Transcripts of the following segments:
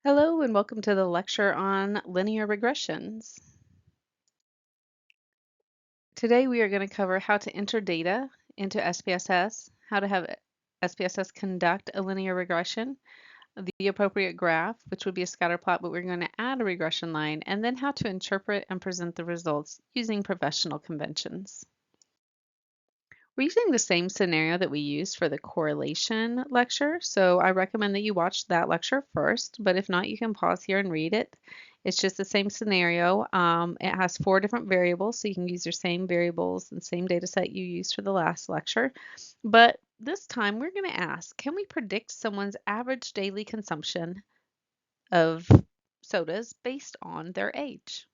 Hello and welcome to the lecture on linear regressions. Today we are going to cover how to enter data into SPSS, how to have SPSS conduct a linear regression, the appropriate graph, which would be a scatter plot, but we're going to add a regression line, and then how to interpret and present the results using professional conventions. We're using the same scenario that we used for the correlation lecture, so I recommend that you watch that lecture first, but if not, you can pause here and read it. It's just the same scenario. It has 4 different variables, so you can use your same variables and same data set you used for the last lecture. But this time we're going to ask, can we predict someone's average daily consumption of sodas based on their age?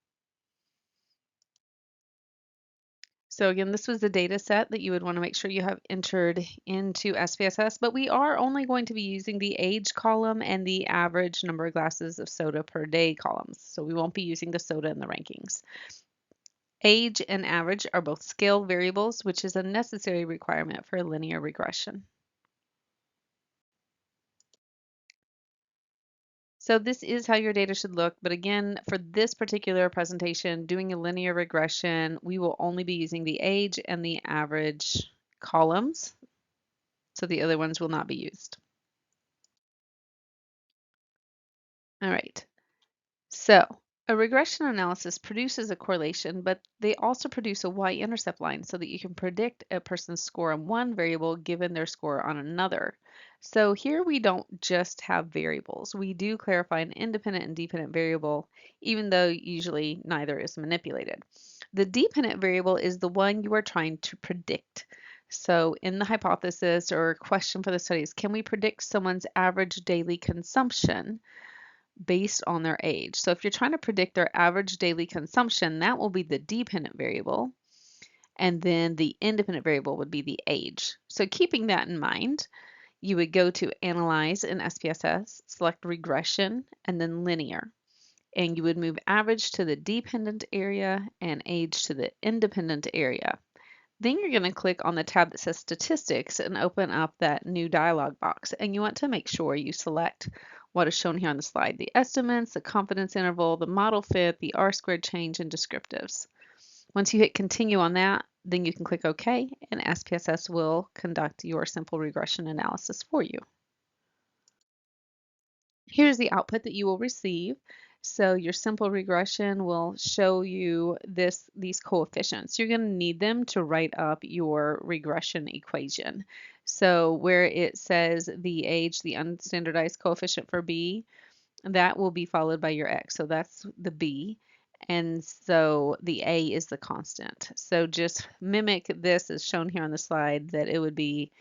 So again, this was the data set that you would want to make sure you have entered into SPSS, but we are only going to be using the age column and the average number of glasses of soda per day columns. So we won't be using the soda in the rankings. Age and average are both scale variables, which is a necessary requirement for a linear regression. So this is how your data should look, but again, for this particular presentation, doing a linear regression, we will only be using the age and the average columns. So the other ones will not be used. All right, so a regression analysis produces a correlation, but they also produce a y-intercept line so that you can predict a person's score on one variable given their score on another. So here we don't just have variables. We do clarify an independent and dependent variable, even though usually neither is manipulated. The dependent variable is the one you are trying to predict. So in the hypothesis or question for the study is, can we predict someone's average daily consumption based on their age? So if you're trying to predict their average daily consumption, that will be the dependent variable. And then the independent variable would be the age. So keeping that in mind, you would go to Analyze in SPSS, select Regression, and then Linear. And you would move average to the dependent area and age to the independent area. Then you're going to click on the tab that says Statistics and open up that new dialog box. And you want to make sure you select what is shown here on the slide: the estimates, the confidence interval, the model fit, the R-squared change, and descriptives. Once you hit Continue on that, then you can click OK, and SPSS will conduct your simple regression analysis for you. Here's the output that you will receive. So your simple regression will show you these coefficients. You're going to need them to write up your regression equation. So where it says the age, the unstandardized coefficient for B, that will be followed by your X. So that's the B. And so the A is the constant. So just mimic this as shown here on the slide, that it would be,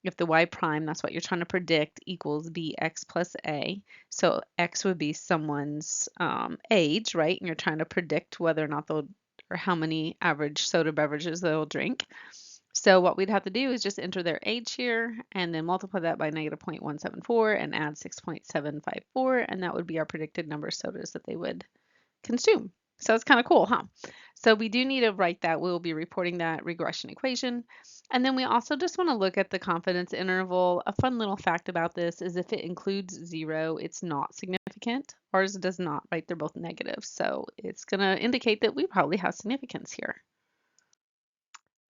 if the y prime, that's what you're trying to predict, equals bx plus a. So x would be someone's age, right? And you're trying to predict whether or not they'll, or how many average soda beverages they'll drink. So what we'd have to do is just enter their age here and then multiply that by negative 0.174 and add 6.754, and that would be our predicted number of sodas that they would consume. So it's kind of cool, huh? So we do need to write that. We'll be reporting that regression equation. And then we also just want to look at the confidence interval. A fun little fact about this is if it includes 0, it's not significant. Ours does not, right? They're both negative. So it's going to indicate that we probably have significance here.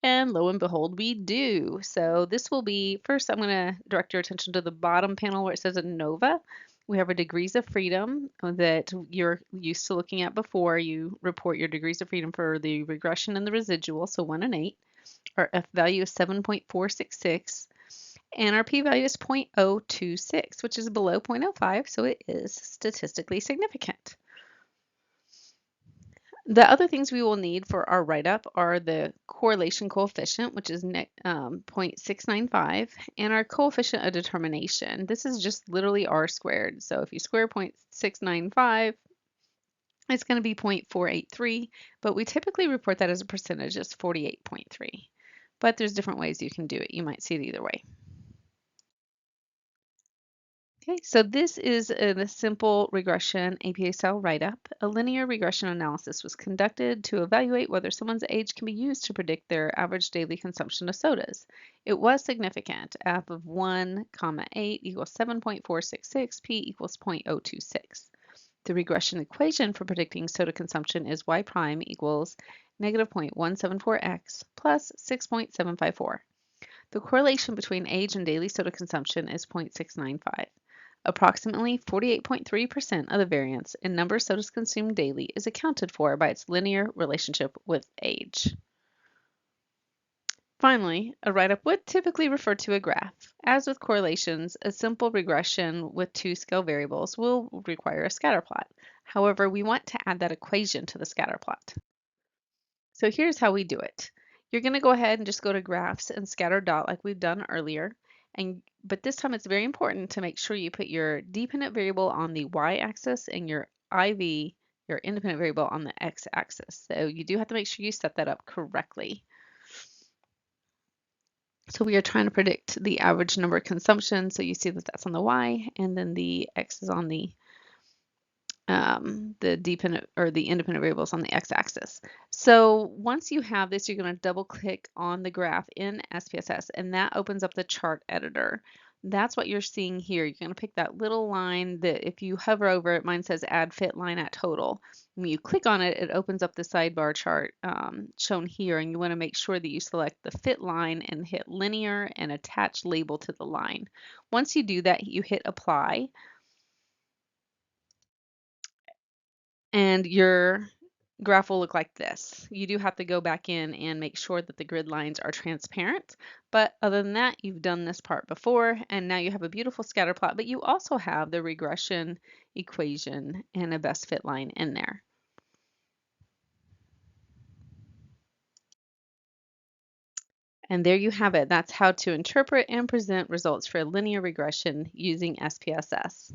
And lo and behold, we do. So this will be, first I'm going to direct your attention to the bottom panel where it says ANOVA. We have our degrees of freedom that you're used to looking at before. You report your degrees of freedom for the regression and the residual, so 1 and 8. Our F value is 7.466, and our P value is 0.026, which is below 0.05, so it is statistically significant. The other things we will need for our write-up are the correlation coefficient, which is 0.695, and our coefficient of determination. This is just literally R squared. So if you square 0.695, it's going to be 0.483, but we typically report that as a percentage as 48.3. But there's different ways you can do it. You might see it either way. Okay, so this is a simple regression APA style write-up. A linear regression analysis was conducted to evaluate whether someone's age can be used to predict their average daily consumption of sodas. It was significant. F of 1, 8 equals 7.466, P equals 0.026. The regression equation for predicting soda consumption is y prime equals negative 0.174x plus 6.754. The correlation between age and daily soda consumption is 0.695. Approximately 48.3% of the variance in number of sodas consumed daily is accounted for by its linear relationship with age. Finally, a write-up would typically refer to a graph. As with correlations, a simple regression with two scale variables will require a scatter plot. However, we want to add that equation to the scatter plot. So here's how we do it. You're going to go ahead and just go to graphs and scatter dot like we've done earlier. But this time it's very important to make sure you put your dependent variable on the y-axis and your IV, your independent variable, on the x-axis. So you do have to make sure you set that up correctly. So we are trying to predict the average number of consumption. So you see that that's on the y, and then the x is on the dependent or the independent variables on the x-axis. So once you have this, you're going to double click on the graph in SPSS, and that opens up the chart editor. That's what you're seeing here. You're going to pick that little line that if you hover over it, mine says add fit line at total. When you click on it, it opens up the sidebar chart shown here, and you want to make sure that you select the fit line and hit linear and attach label to the line. Once you do that, you hit apply. And your graph will look like this. You do have to go back in and make sure that the grid lines are transparent, but other than that, you've done this part before, and now you have a beautiful scatter plot, but you also have the regression equation and a best fit line in there. And there you have it. That's how to interpret and present results for a linear regression using SPSS.